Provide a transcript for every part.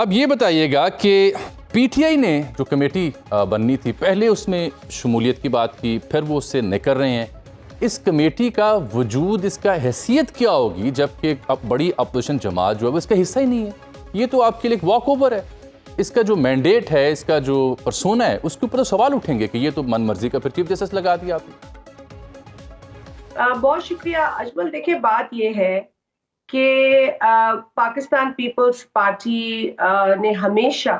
अब ये बताइएगा कि पीटीआई ने जो कमेटी बननी थी, पहले उसमें शमूलियत की बात की, फिर वो उससे निकल रहे हैं। इस कमेटी का वजूद, इसका हैसियत क्या होगी जबकि अब बड़ी अपोजिशन जमात जो है वो इसका हिस्सा ही नहीं है? ये तो आपके लिए एक वॉक ओवर है। इसका जो मैंडेट है, इसका जो पर्सोना है, उसके ऊपर तो सवाल उठेंगे कि ये तो मन मर्जी का फिर चीफ जस्टिस लगा दिया आपने। बहुत शुक्रिया अजमल। देखिए, बात ये है कि पाकिस्तान पीपल्स पार्टी ने हमेशा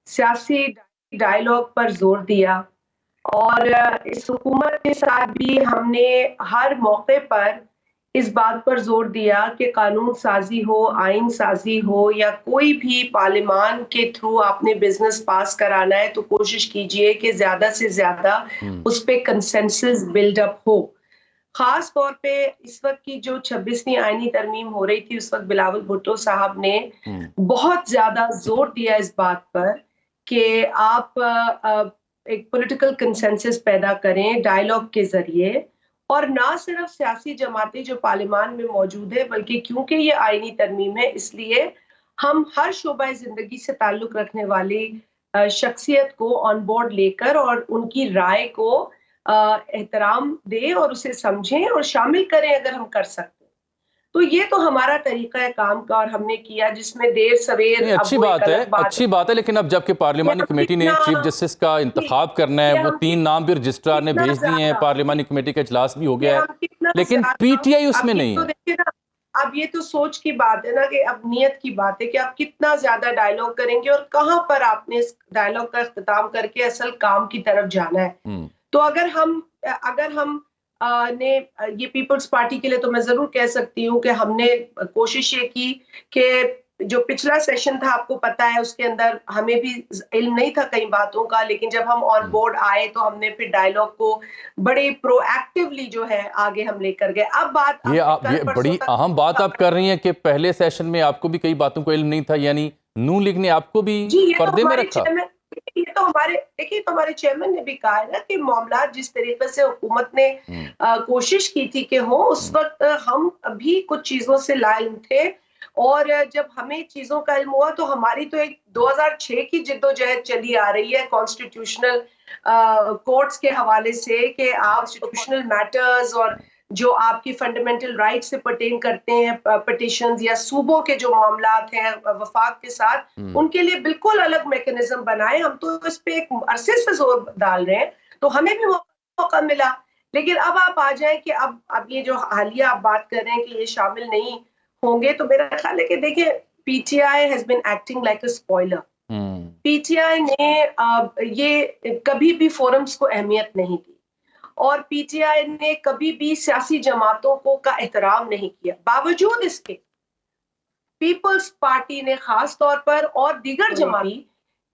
सियासी डायलॉग पर जोर दिया और इस हुकूमत के साथ भी हमने हर मौके पर इस बात पर जोर दिया कि कानून साजी हो, आइन साजी हो या कोई भी पार्लियामान के थ्रू आपने बिजनेस पास कराना है तो कोशिश कीजिए कि ज्यादा से ज्यादा उस पर कंसेंसस बिल्डअप हो। खास तौर पे इस वक्त की जो 26वीं आईनी तरमीम हो रही थी, उस वक्त बिलावल भुट्टो साहब ने बहुत ज्यादा जोर दिया इस बात पर कि आप एक पॉलिटिकल कंसेंसस पैदा करें डायलॉग के जरिए, और ना सिर्फ सियासी जमातें जो पार्लियामान में मौजूद है, बल्कि क्योंकि ये आईनी तरमीम है इसलिए हम हर शोबा जिंदगी से ताल्लुक रखने वाली शख्सियत को ऑन बोर्ड लेकर और उनकी राय को एहतराम दें और उसे समझें और शामिल करें अगर हम कर सकते हैं। तो ये तो हमारा तरीका है काम का और हमने किया, जिसमें देर सवेर नहीं, अच्छी बात है, लेकिन अब जबकि पार्लियामानी कमेटी ने चीफ जस्टिस का इंतखाब करना है, वो 3 नाम भी रजिस्ट्रार ने भेज दिए हैं, पार्लियामानी कमेटी का इजलास भी हो गया है, लेकिन पीटीआई उसमें नहीं है। अब ये तो सोच की बात है ना, कि अब नियत की बात है कि आप कितना ज्यादा डायलॉग करेंगे और कहां पर आपने इस डायलॉग का इख्तिताम करके असल काम की तरफ जाना है। तो अगर हम ने ये पीपल्स पार्टी के लिए तो मैं जरूर कह सकती हूँ कि हमने कोशिश ये की कि जो पिछला सेशन था, आपको पता है, उसके अंदर हमें भी इल्म नहीं था कई बातों का, लेकिन जब हम ऑन बोर्ड आए तो हमने फिर डायलॉग को बड़े प्रोएक्टिवली जो है आगे हम लेकर गए। अब बात ये बड़ी अहम बात आप कर रही हैं कि पहले सेशन में आपको भी कई बातों को इल्म नहीं था, यानी नून लीग ने आपको भी पर्दे में रखा। ये तो हमारे चेयरमैन ने भी कहा है ना कि मामला जिस तरीके से हुकूमत ने कोशिश की थी कि हो, उस वक्त हम भी कुछ चीजों से लाइल थे और जब हमें चीजों का इल्म हुआ तो हमारी तो एक 2006 की जिद्दोजहद चली आ रही है कॉन्स्टिट्यूशनल कोर्ट्स के हवाले से कि आप कॉन्स्टिट्यूशनल मैटर्स और जो आपकी फंडामेंटल राइट से पर्टेन करते हैं, पिटिशंस या सूबों के जो मामलात हैं वफाक के साथ, उनके लिए बिल्कुल अलग मैकेनिज्म बनाए। हम तो इस पे एक अरसे से जोर डाल रहे हैं, तो हमें भी मौका मिला। लेकिन अब आप आ जाएं कि अब ये जो हालिया आप बात कर रहे हैं कि ये शामिल नहीं होंगे, तो मेरा ख्याल है कि देखिए, PTI has been acting like a spoiler. PTI ने ये कभी भी फोरम्स को अहमियत नहीं दी और पीटीआई ने कभी भी सियासी जमातों को का एहतराम नहीं किया। बावजूद इसके पीपल्स पार्टी ने खास तौर पर और दीगर जमाती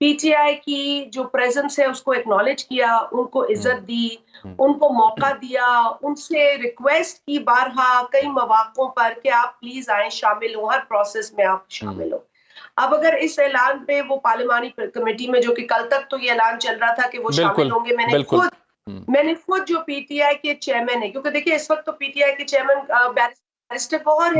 पीटीआई की जो प्रेजेंस है उसको एक्नॉलेज किया, उनको इज्जत दी, उनको मौका दिया, उनसे रिक्वेस्ट की बारहा कई मौकों पर कि आप प्लीज आए, शामिल हो, हर प्रोसेस में आप शामिल हो। अब अगर इस ऐलान पे वो पार्लियामानी कमेटी में, जो कि कल तक तो ये ऐलान चल रहा था कि वो शामिल होंगे, मैंने खुद जो पीटीआई के चेयरमैन है, क्योंकि देखिए इस वक्त तो पीटीआई के चेयरमैन बैरिस्टर गौहर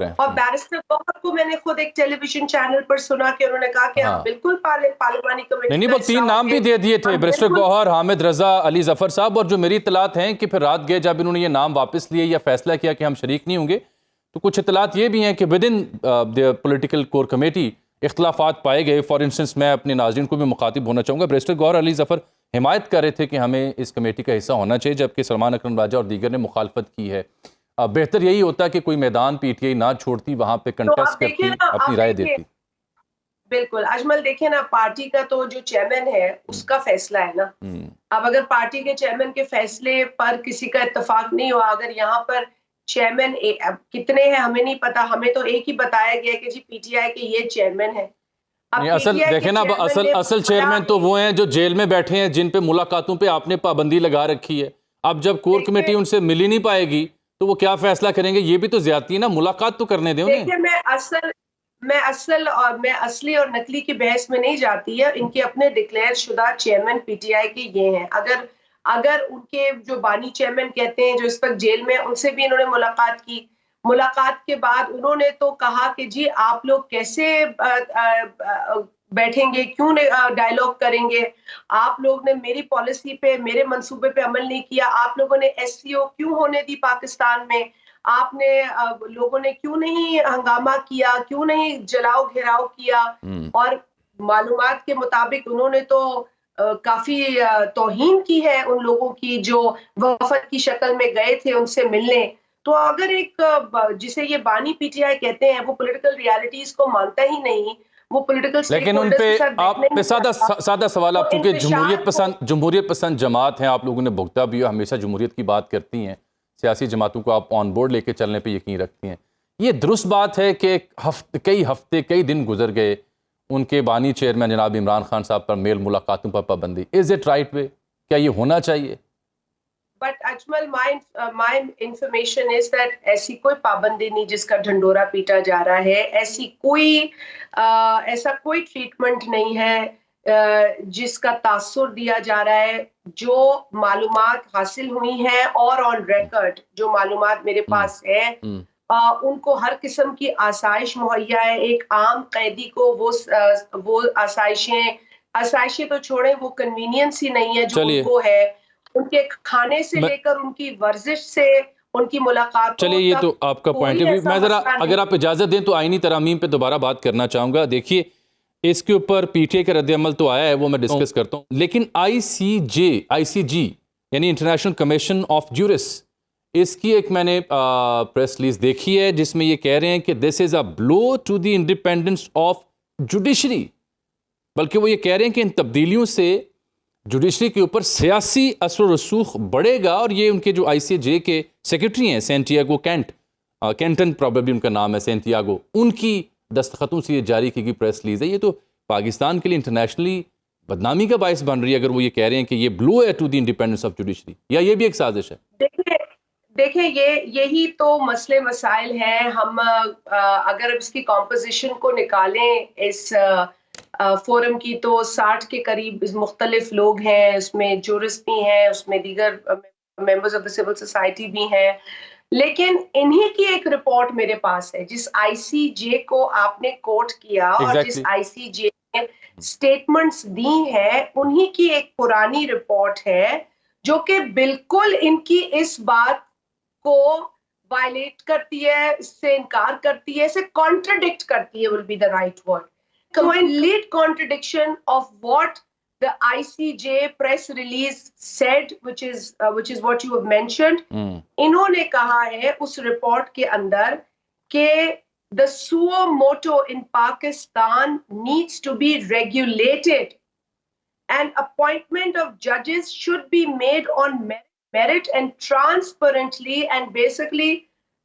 है और बैरिस्टर गौहर को मैंने खुद एक टेलीविजन चैनल पर सुना कि उन्होंने कहा कि हम बिल्कुल पार्लियामानी कमेटी नहीं, वो 3 नाम भी दे दिए थे, बैरिस्टर गौहर, हामिद रजा, अली जफर साहब, और जो मेरी इत्तलात हैं कि फिर रात गए जब इन्होंने ये नाम वापस लिए या फैसला किया कि हम शरीक नहीं होंगे, तो कुछ इत्तलात ये भी हैं कि with in the political core committee इख्तलाफात पाए गए। फॉर इंस्टेंस, मैं अपने नाज़रीन को भी मुखातिब होना चाहूँगा, बैरिस्टर गौहर, अली जफर हिमायत कर रहे थे कि हमें इस कमेटी का हिस्सा होना चाहिए, जबकि सलमान अकरम राजा और दीगर ने मुखालफत की है। बेहतर यही होता कि कोई मैदान पीटीआई ना छोड़ती, वहां पे कंटेस्ट करती, अपनी राय देती। बिल्कुल अजमल, देखिए ना, पार्टी का तो जो चेयरमैन है उसका फैसला है ना। अब अगर पार्टी के चेयरमैन के फैसले पर किसी का इत्तेफाक नहीं हुआ, अगर यहाँ पर चेयरमैन कितने हैं हमें नहीं पता, हमें तो एक ही बताया गया कि जी पीटीआई के ये चेयरमैन है। असल देखे ना, असल चेयरमैन तो वो हैं जो जेल में बैठे हैं, जिन पे मुलाकातों पे आपने पाबंदी लगा रखी है। अब जब कोर कमेटी उनसे मिल ही नहीं पाएगी तो वो क्या फैसला करेंगे? ये भी तो ज्यादती है ना, मुलाकात तो करने दें उन्हें। देखिए, मैं असली और नकली की बहस में नहीं जाती है। इनके अपने डिक्लेयर शुदा चेयरमैन पीटीआई के ये हैं। अगर उनके जो बानी चेयरमैन कहते हैं जो इस वक्त जेल में, उनसे भी इन्होंने मुलाकात की, मुलाकात के बाद उन्होंने तो कहा कि जी आप लोग कैसे बैठेंगे, क्यों डायलॉग करेंगे, आप लोग ने मेरी पॉलिसी पे, मेरे मंसूबे पे अमल नहीं किया, आप लोगों ने एससीओ क्यों होने दी पाकिस्तान में, आपने लोगों ने क्यों नहीं हंगामा किया, क्यों नहीं जलाओ घेराव किया। और मालूमात के मुताबिक उन्होंने तो काफी तौहीन की है उन लोगों की जो वफद की शक्ल में गए थे उनसे मिलने। तो अगर एक जिसे ये बानी पीटीआई कहते हैं वो पॉलिटिकल रियलिटीज को मानता ही नहीं, वो पॉलिटिकल लेकिन उन पे आप पे सादा सवाल, आप चूंकि जमहूरियत पसंद जमात हैं, आप लोगों ने भुगता भी हो, हमेशा जमहूरियत की बात करती हैं, सियासी जमातों को आप ऑन बोर्ड लेके चलने पे यकीन रखती हैं। ये दुरुस्त बात है कि कई हफ्ते कई दिन गुजर गए, उनके बानी चेयरमैन जनाब इमरान खान साहब पर मेल मुलाकातों पर पाबंदी, इज इट राइट वे? क्या ये होना चाहिए? But Ajmal, my information is that ऐसी कोई पाबंदी नहीं जिसका ढंडोरा पीटा जा रहा है, ऐसा कोई ट्रीटमेंट नहीं है जिसका तासुर दिया जा रहा है। जो मालूमात हासिल हुई हैं और ऑन रिकॉर्ड जो मालूमात मेरे पास है, उनको हर किस्म की आसाइश मुहैया है। एक आम कैदी को वो आसाइशें तो छोड़े, वो कन्वीनियंस ही नहीं है जो उनको है, उनके खाने से लेकर उनकी वर्जिश से उनकी मुलाकात। चलिए, ये तो आपका पॉइंट है। मैं जरा, अगर आप इजाजत दें तो आईनी तरामीम पे दोबारा बात करना चाहूंगा। देखिए, इसके ऊपर पीटीआई का रद्द-ए-अमल तो आया है, वो मैं डिस्कस करता हूँ, लेकिन आईसीजी यानी इंटरनेशनल कमीशन ऑफ ज्यूरिस, इसकी एक मैंने प्रेस रिलीज देखी है जिसमें ये कह रहे हैं कि this is a blow to the independence of judiciary. बल्कि वो ये कह रहे हैं कि इन तब्दीलियों से जुडिशरी के ऊपर सियासी असर रसूख बढ़ेगा। और ये उनके जो आईसीजे के सेक्रेटरी हैं, सेंटियागो कैंटन प्रॉबेबली उनका नाम है, सेंटियागो, उनकी दस्तखतों से ये जारी की गई प्रेस रिलीज है। ये तो पाकिस्तान के लिए इंटरनेशनली बदनामी का बायस बन रही है अगर वो ये कह रहे हैं कि ये ब्लो है to the independence of judiciary, या ये भी एक साजिश है। देखिए, यही तो मसले मसाइल हैं। हम अगर इसकी कॉम्पोजिशन को निकालें इस फोरम की, तो 60 के करीब मुख्तलिफ लोग हैं, उसमें जूरिस्ट भी हैं, उसमें दीगर members of the civil society भी हैं। लेकिन इन्हीं की एक रिपोर्ट मेरे पास है, जिस आईसीजे को आपने कोट किया और जिस आईसीजे ने स्टेटमेंट्स दी हैं, उन्हीं की एक पुरानी रिपोर्ट है जो कि बिल्कुल इनकी इस बात को वायलेट करती है, इससे इनकार करती है, इसे कॉन्ट्रडिक्ट करती है, will be the right word, complete contradiction of what the ICJ press release said, which is what you have mentioned. इन्होंने कहा है उस रिपोर्ट के अंदर कि the suo motu in Pakistan needs to be regulated and appointment of judges should be made on merit and transparently, and basically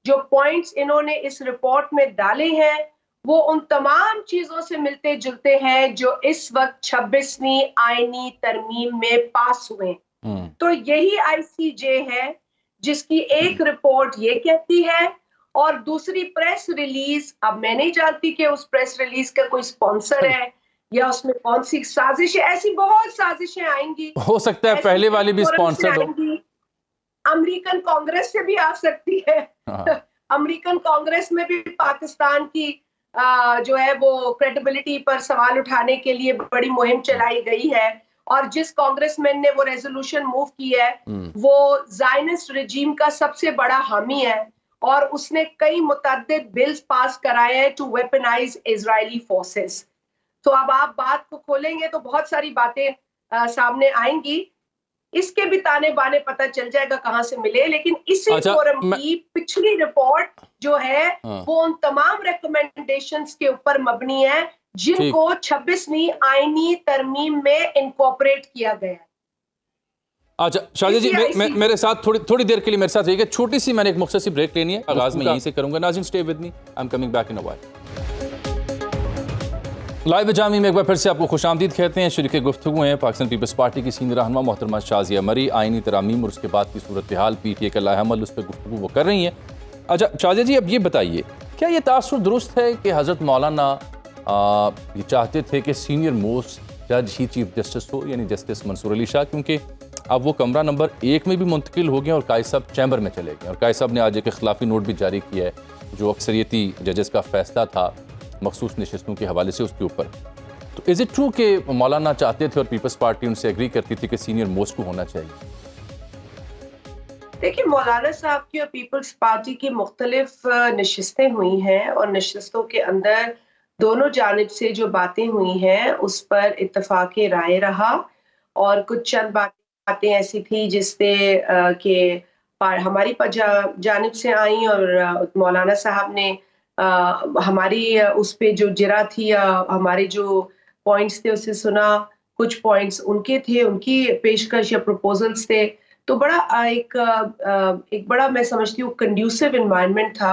जो points इन्होंने इस रिपोर्ट में डाले हैं वो उन तमाम चीजों से मिलते जुलते हैं जो इस वक्त 26वीं आईनी तरमीम में पास हुए। तो यही आईसीजे है जिसकी एक रिपोर्ट ये कहती है और दूसरी प्रेस रिलीज, अब मैं नहीं जानती कि उस प्रेस रिलीज का कोई स्पॉन्सर है या उसमें कौन सी साजिश है। ऐसी बहुत साजिशें आएंगी, हो सकता है पहले वाली भी स्पॉन्सर हो, अमेरिकन कांग्रेस से भी आ सकती है। अमेरिकन कांग्रेस में भी पाकिस्तान की जो है वो क्रेडिबिलिटी पर सवाल उठाने के लिए बड़ी मुहिम चलाई गई है, और जिस कांग्रेसमैन ने वो रेजोल्यूशन मूव की है वो ज़ायनिस्ट रेजिम का सबसे बड़ा हामी है, और उसने कई मुतअद्दिद बिल्स पास कराए हैं टू वेपनाइज इजरायली फोर्सेस। तो अब आप बात को खोलेंगे तो बहुत सारी बातें सामने आएंगी, इसके भी ताने बाने पता चल जाएगा कहां से मिले। लेकिन इसी फोरम की पिछली रिपोर्ट जो है वो उन तमाम रिकमेंडेशंस के ऊपर मबनी है जिनको 26वीं आईनी तरमीम में इनकॉर्पोरेट किया गया है। अच्छा शाजिद जी, मेरे साथ थोड़ी देर के लिए मेरे साथ रहिएगा, छोटी सी मैंने एक मुख्तसर ब्रेक लेनी है, आगाज में यहीं से करूंगा। नाज़रीन stay with me, I am coming back in a while. Live Jami में एक बार फिर से आपको खुशामदीद कहते हैं। शरीक गुफ्तगू हैं पाकिस्तान पीपल्स पार्टी की सीनियर रहनुमा मोहतरमा शाज़िया मरी। आईनी तरामीम और उसके बाद की सूरत हाल, पीटीए का लाहमल, उस पर गुफ्तगू वो कर रही हैं। अच्छा शाज़िया जी, अब ये बताइए, क्या ये तासुर दुरुस्त है कि हज़रत मौलाना ये चाहते थे कि सीनियर मोस्ट जज ही चीफ जस्टिस हो, यानी जस्टिस मंसूर अली शाह, क्योंकि अब वो कमरा नंबर 1 में भी मुंतकिल हो गए और कायद साहब चैम्बर में चले गए। और कायद साहब ने आज एक इख्लाफी नोट भी जारी किया है, जो अक्सरियती जजेस का फैसला था मखसूस नशिस्तों के हवाले से उसके ऊपर। तो इज़ इट ट्रू कि मौलाना चाहते थे और पीपल्स पार्टी उनसे एग्री करती थी कि सीनियर मोस्ट को होना चाहिए? देखिए, मौलाना साहब की और पीपल्स पार्टी की मुख्तलिफ नशिस्तें हुई हैं और नशिस्तों के अंदर दोनों जानिब से जो बातें हुई हैं उस पर इत्तफाक राय रहा। और कुछ चंद बातें ऐसी थी जिसपे कि हमारी जानिब से आई और मौलाना साहब ने हमारी उस पे जो जिरा थी, हमारे जो पॉइंट्स थे उसे सुना। कुछ पॉइंट्स उनके थे, उनकी पेशकश या प्रपोजल्स थे। तो बड़ा एक बड़ा मैं समझती हूँ कंड्यूसिव एनवायरनमेंट था